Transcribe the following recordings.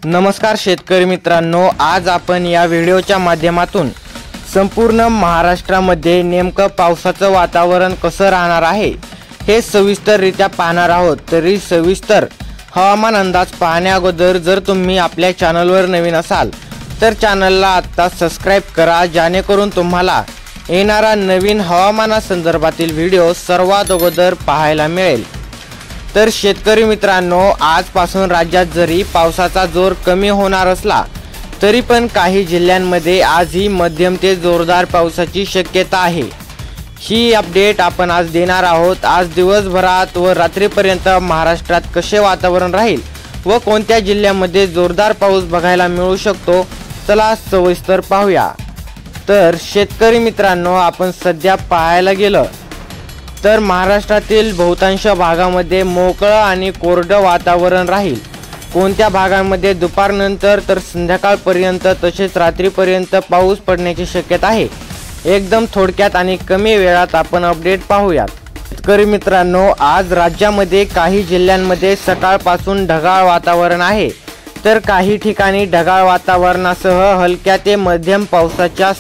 नमस्कार शेतकरी मित्रांनो, आज आपण या व्हिडिओच्या माध्यमातून संपूर्ण महाराष्ट्रामध्ये नेमकं पावसाचं वातावरण कसं राहणार आहे हे सविस्तररित्या पाहणार आहोत। तरी सविस्तर हवामान अंदाज पाहण्याअगोदर जर तुम्ही आपल्या चॅनलवर नवीन असाल तर चॅनलला आता सबस्क्राइब करा, जेणेकरून तुम्हाला येणारा नवीन हवामानासंदर्भातील व्हिडिओ सर्वात अगोदर पाहायला मिळेल। तर शेतकरी मित्रांनो, आजपासून राज्यात जरी पावसाचा जोर कमी होणार असला तरी पण काही जिल्ह्यांमध्ये आजही मध्यम ते जोरदार पावसाची शक्यता आहे। ही अपडेट आपण आज देणार आहोत। आज दिवसभरात व रात्रीपर्यंत महाराष्ट्रात कसे वातावरण राहील व कोणत्या जिल्ह्यामध्ये जोरदार पाऊस बघायला मिळू शकतो, चला सविस्तर पाहूया। तर शेतकरी मित्रांनो, आपण सध्या पाहायला गेलं तर महाराष्ट्रातील बहुतांश भागामध्ये मोकळं आणि कोरडं वातावरण राहील। कोणत्या भागांमध्ये दुपारनंतर तर संध्याकाळपर्यंत तसेच रात्रीपर्यंत पाऊस पडण्याची शक्यता आहे। एकदम थोडक्यात आणि कमी वेळात आपण अपडेट पाहूयात। शेतकरी मित्रांनो, आज राज्यामध्ये काही जिल्ह्यांमध्ये सकाळपासून ढगाळ वातावरण आहे, तर काही ठिकाणी ढगाळ वातावरणासह हलक्या ते मध्यम पावसाच्या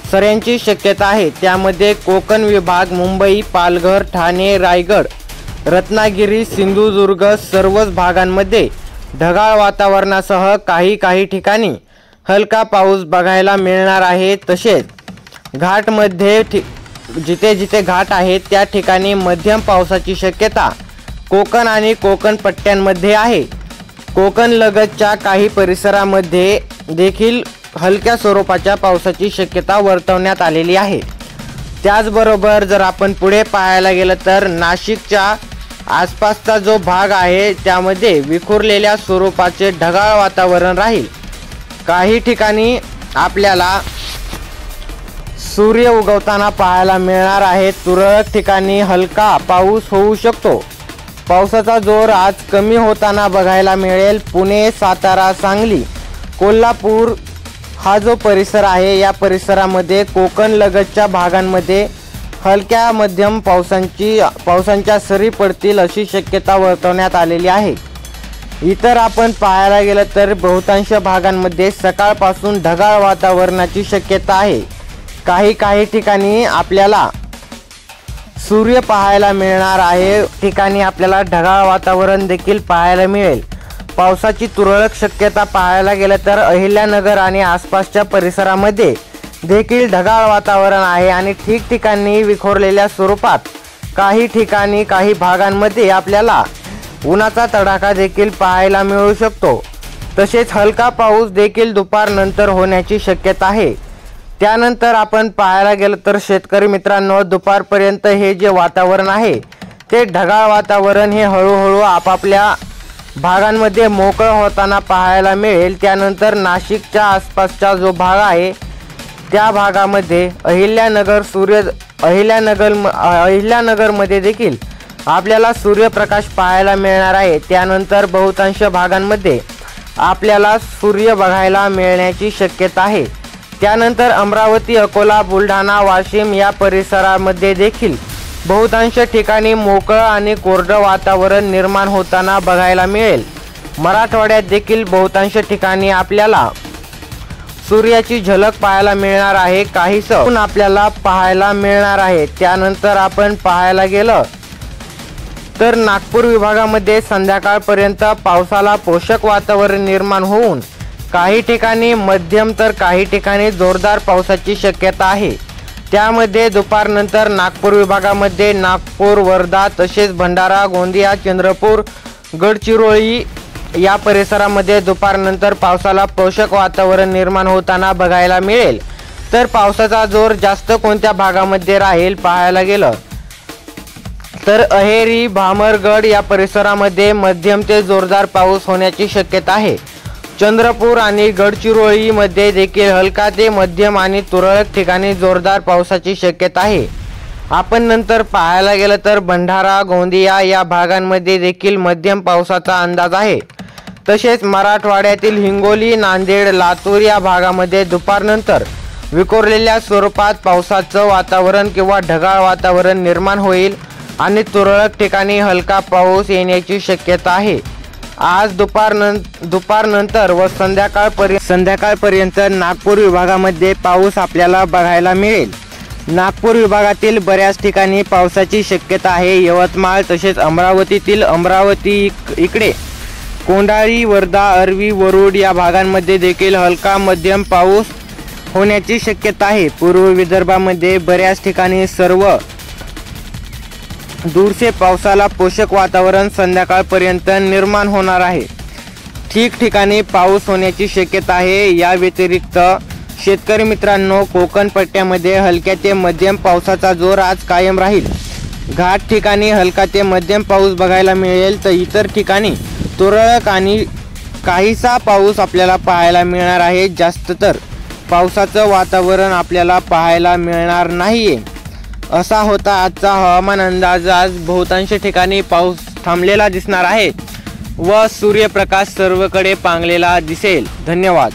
सऱ्यांची शक्यता आहे। त्यामध्ये कोकण विभाग, मुंबई, पालघर, ठाणे, रायगड, रत्नागिरी, सिंधुदुर्ग सर्वच भागांमध्ये ढगाळ वातावरणासह काही ठिकाणी हलका पाऊस बघायला मिळणार आहे। तसेच घाटमध्ये जिथे जिथे घाट आहेत त्या ठिकाणी मध्यम पावसाची शक्यता कोकण आणि कोकण पट्ट्यांमध्ये आहे। कोकण लगतच्या काही परिसरामध्ये देखील हलक्या स्वरूपाच्या पावसाची शक्यता वर्तवण्यात आलेली आहे। त्याचबरोबर जर आपण पुढे पाहायला गेलं तर नाशिकच्या आसपासचा जो भाग आहे त्यामध्ये विखुरलेल्या स्वरूपाचे ढगाळ वातावरण राहील। काही ठिकाणी आपल्याला सूर्य उगवताना पाहायला मिळणार आहे। तुरळक ठिकाणी हलका पाऊस होऊ शकतो। पावसाचा जोर आज कमी होताना बघायला मिळेल। पुणे, सातारा, सांगली, कोल्हापूर हा जो परिसर आहे या परिसरामध्ये कोकण लगतच्या भागांमध्ये हलक्या मध्यम पावसांच्या सरी पडतील अशी शक्यता वर्तवण्यात आलेली आहे। इतर आपण पाहायला गेलं तर बहुतांश भागांमध्ये सकाळपासून ढगाळ वातावरणाची शक्यता आहे। काही ठिकाणी आपल्याला सूर्य पाहायला मिळणार आहे, ठिकाणी आपल्याला ढगाळ वातावरण देखील पाहायला मिळेल। पावसाची तुरळक शक्यता पाहायला गेलं तर अहिल्यानगर आणि आसपासच्या परिसरामध्ये देखील ढगाळ वातावरण आहे आणि ठिकठिकाणी विखुरलेल्या स्वरूपात काही ठिकाणी काही भागांमध्ये आपल्याला उन्हाचा तडाखा देखील पाहायला मिळू शकतो। तसेच हलका पाऊस देखील दुपारनंतर होण्याची शक्यता आहे। त्यानंतर आपण पाहायला गेलं तर शेतकरी मित्रांनो, दुपारपर्यंत हे जे वातावरण आहे ते ढगाळ वातावरण हे हळूहळू आपापल्या भागांमध्ये मोकळं होताना पाहायला मिळेल। त्यानंतर नाशिकच्या आसपासचा जो भाग आहे त्या भागामध्ये अहिल्यानगरमध्ये देखील आपल्याला सूर्यप्रकाश पाहायला मिळणार आहे। त्यानंतर बहुतांश भागांमध्ये आपल्याला सूर्य बघायला मिळण्याची शक्यता आहे। त्यानंतर अमरावती, अकोला, बुलढाणा, वाशिम या परिसरामध्ये देखील बहुतांश ठिकाणी मोकळं आणि कोरडं वातावरण निर्माण होताना बघायला मिळेल। मराठवाड्यात देखील बहुतांश ठिकाणी आपल्याला सूर्याची झलक पाहायला मिळणार आहे, काहीसं आपल्याला पाहायला मिळणार आहे। त्यानंतर आपण पाहायला गेलं तर नागपूर विभागामध्ये संध्याकाळपर्यंत पावसाला पोषक वातावरण निर्माण होऊन काही ठिकाणी मध्यम तर काही ठिकाणी जोरदार पावसाची शक्यता आहे। त्यामध्ये दुपारनंतर नागपूर विभागामध्ये नागपूर, वर्धा तसेच भंडारा, गोंदिया, चंद्रपूर, गडचिरोली या परिसरामध्ये दुपारनंतर पावसाला पोषक वातावरण निर्माण होताना बघायला मिळेल। तर पावसाचा जोर जास्त कोणत्या भागामध्ये राहील पाहायला गेलं तर अहेरी, भामरगड या परिसरामध्ये मध्यम ते जोरदार पाऊस होण्याची शक्यता आहे। चंद्रपूर आणि गडचिरोलीमध्ये देखील हलका ते मध्यम आणि तुरळक ठिकाणी जोरदार पावसाची शक्यता आहे। आपण नंतर पाहायला गेलं तर भंडारा, गोंदिया या भागांमध्ये देखील मध्यम पावसाचा अंदाज आहे। तसेच मराठवाड्यातील हिंगोली, नांदेड, लातूर या भागामध्ये दुपारनंतर विखुरलेल्या स्वरूपात पावसाचं वातावरण किंवा ढगाळ वातावरण निर्माण होईल आणि तुरळक ठिकाणी हलका पाऊस येण्याची शक्यता आहे। आज दुपारनंतर व संध्याकाळपर्यंत नागपूर विभागामध्ये पाऊस आपल्याला बघायला मिळेल। नागपूर विभागातील बऱ्याच ठिकाणी पावसाची शक्यता आहे। यवतमाळ तसेच अमरावती इकडे कोंढाळी, वर्धा, अरवी, वरुड या भागांमध्ये देखील हलका मध्यम पाऊस होण्याची शक्यता आहे। पूर्व विदर्भामध्ये बऱ्याच ठिकाणी सर्व दूरचे पावसाला पोषक वातावरण संध्याकाळपर्यंत निर्माण होणार आहे। ठिकठिकाणी पाऊस होण्याची शक्यता आहे। या व्यतिरिक्त शेतकरी मित्रांनो, कोकण पट्ट्यामध्ये हलक्या ते मध्यम पावसाचा जोर आज कायम राहील। घाट ठिकाणी हलका ते मध्यम पाऊस बघायला मिळेल, तर इतर ठिकाणी तुरळक आणि काहीसा पाऊस आपल्याला पाहायला मिळणार आहे। जास्त तर पावसाचं वातावरण आपल्याला पाहायला मिळणार नाहीये। असा होता आजचा हवामान अंदाज। आज बहुतांश ठिकाणी पाऊस थांबलेला दिसणार आहे व सूर्यप्रकाश सर्वकडे पांगलेला दिसेल। धन्यवाद।